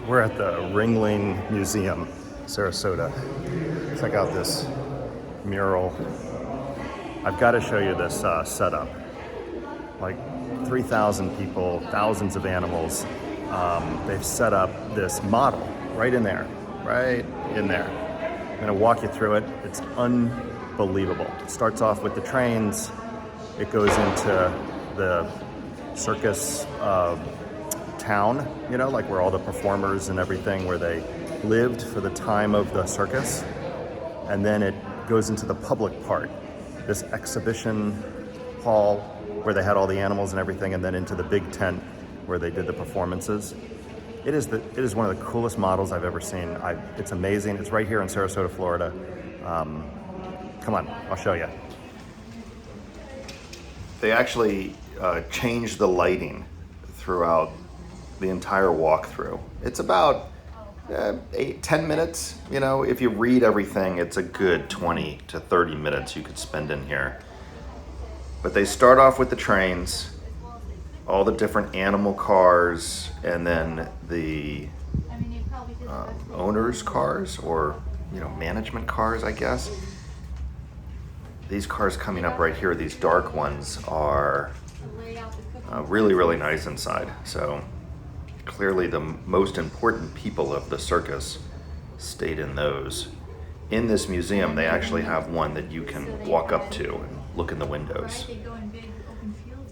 We're at the Ringling Museum, Sarasota. Check out this mural. I've got to show you this setup. Like 3,000 people, thousands of animals. They've set up this model right in there, right in there. I'm gonna walk you through it. It's unbelievable. It starts off with the trains. It goes into the circus town, you know, like where all the performers and everything, where they lived for the time of the circus. And then it goes into the public part, this exhibition hall where they had all the animals and everything, and then into the big tent where they did the performances. It is one of the coolest models I've ever seen. It's amazing. It's right here in Sarasota, Florida. Come on, I'll show you. They actually changed the lighting throughout the entire walkthrough. It's about 10 minutes. You know, if you read everything, it's a good 20 to 30 minutes you could spend in here. But they start off with the trains, all the different animal cars, and then the owners' cars, or management cars, I guess. These cars coming up right here, these dark ones, are really, really nice inside. So clearly the most important people of the circus stayed in those. In this museum, they actually have one that you can walk up to and look in the windows.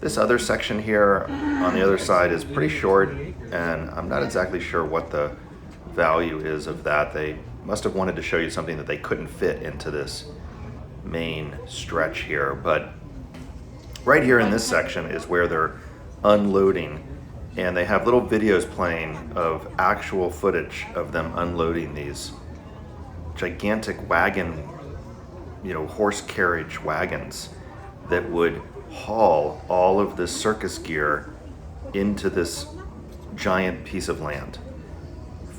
This other section here on the other side is pretty short, and I'm not exactly sure what the value is of that. They must have wanted to show you something that they couldn't fit into this main stretch here. But right here in this section is where they're unloading, and they have little videos playing of actual footage of them unloading these gigantic wagon, horse carriage wagons that would haul all of this circus gear into this giant piece of land.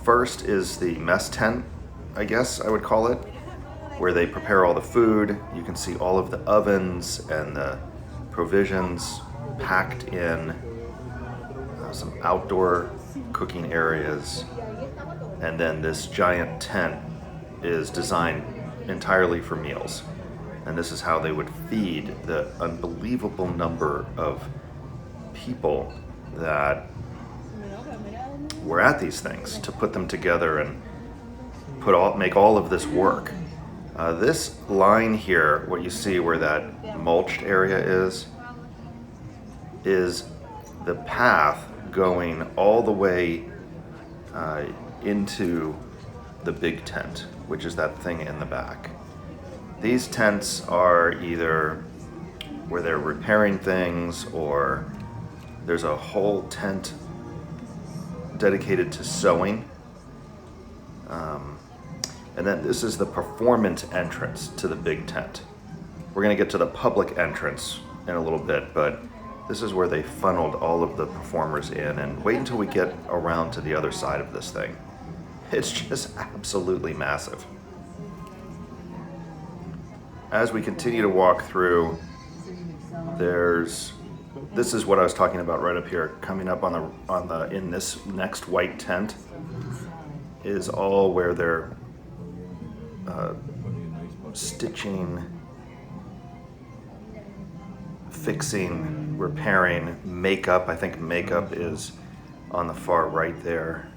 First is the mess tent, I guess I would call it, where they prepare all the food. You can see all of the ovens and the provisions packed in, some outdoor cooking areas, and then this giant tent is designed entirely for meals. And this is how they would feed the unbelievable number of people that were at these things to put them together and make all of this work. This line here, what you see where that mulched area is the path going all the way into the big tent, which is that thing in the back. These tents are either where they're repairing things, or there's a whole tent dedicated to sewing. And then this is the performance entrance to the big tent. We're gonna get to the public entrance in a little bit, but this is where they funneled all of the performers in. And wait until we get around to the other side of this thing. It's just absolutely massive. As we continue to walk through, this is what I was talking about right up here. Coming up in this next white tent is all where they're stitching, fixing, repairing, makeup. I think makeup is on the far right there.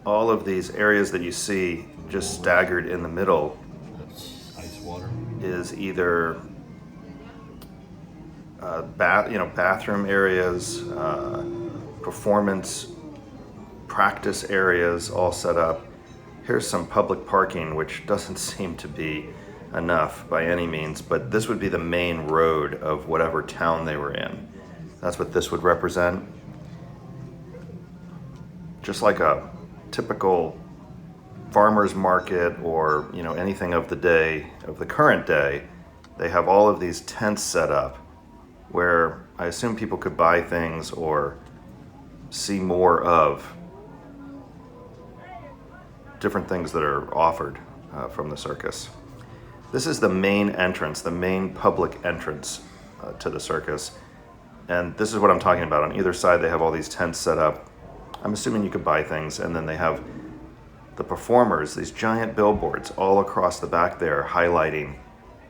All of these areas that you see just staggered in the middle is either bathroom areas, performance practice areas all set up. Here's some public parking, which doesn't seem to be enough by any means, but this would be the main road of whatever town they were in. That's what this would represent. Just like a typical farmer's market, or anything of the current day, they have all of these tents set up where I assume people could buy things or see more of different things that are offered from the circus. This is the main entrance, the main public entrance to the circus. And this is what I'm talking about. On either side, they have all these tents set up. I'm assuming you could buy things, and then they have the performers, these giant billboards all across the back there highlighting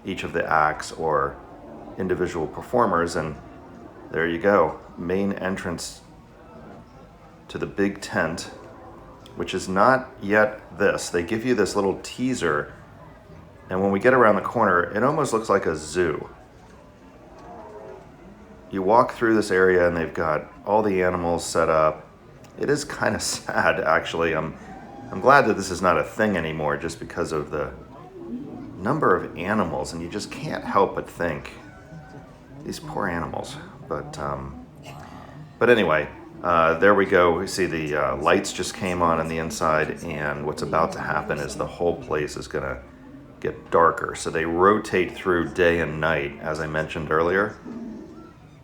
each of the acts or individual performers, and there you go, main entrance to the big tent, which is not yet this. They give you this little teaser, and when we get around the corner, it almost looks like a zoo. You walk through this area and they've got all the animals set up. It is kind of sad, actually. I'm glad that this is not a thing anymore just because of the number of animals, and you just can't help but think, these poor animals. But anyway, there we go. We see the lights just came on the inside, and what's about to happen is the whole place is gonna get darker. So they rotate through day and night, as I mentioned earlier,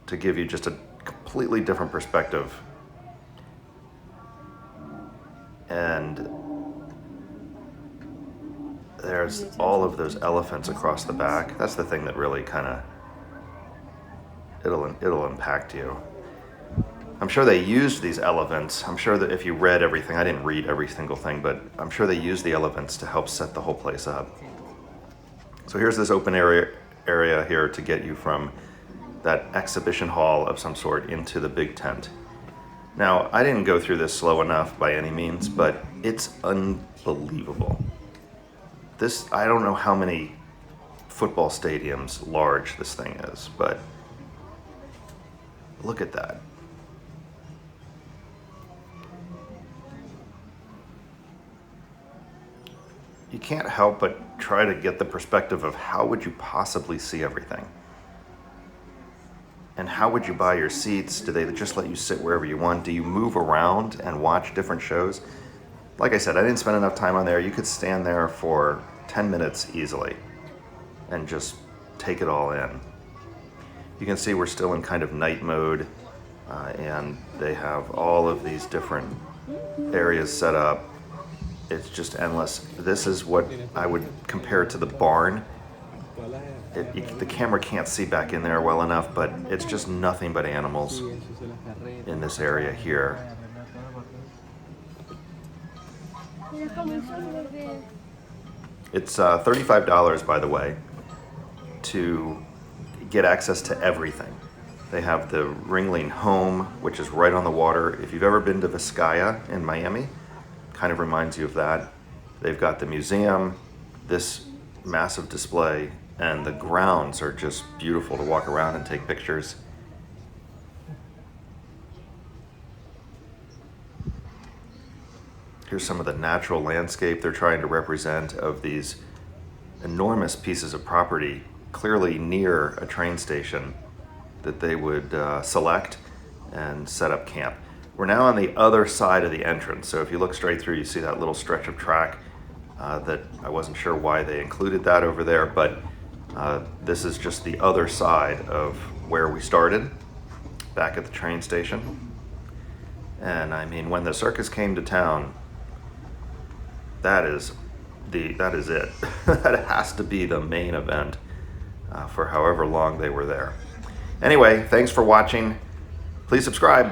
to give you just a completely different perspective. And there's all of those elephants across the back. That's the thing that really kind of, it'll impact you. I'm sure they used these elephants. I'm sure that if you read everything, I didn't read every single thing, but I'm sure they used the elephants to help set the whole place up. So here's this open area here to get you from that exhibition hall of some sort into the big tent. Now, I didn't go through this slow enough by any means, but it's unbelievable. This, I don't know how many football stadiums large this thing is, but look at that. You can't help but try to get the perspective of how would you possibly see everything? And how would you buy your seats? Do they just let you sit wherever you want? Do you move around and watch different shows? Like I said, I didn't spend enough time on there. You could stand there for 10 minutes easily and just take it all in. You can see we're still in kind of night mode, and they have all of these different areas set up. It's just endless. This is what I would compare to the barn. The camera can't see back in there well enough, but it's just nothing but animals in this area here. It's $35, by the way, to get access to everything. They have the Ringling home, which is right on the water. If you've ever been to Vizcaya in Miami, kind of reminds you of that. They've got the museum, this massive display, and the grounds are just beautiful to walk around and take pictures. Here's some of the natural landscape they're trying to represent of these enormous pieces of property, clearly near a train station that they would select and set up camp. We're now on the other side of the entrance, so if you look straight through, you see that little stretch of track that I wasn't sure why they included that over there, but this is just the other side of where we started, back at the train station. And I mean, when the circus came to town, that is it. That has to be the main event for however long they were there. Anyway, thanks for watching. Please subscribe.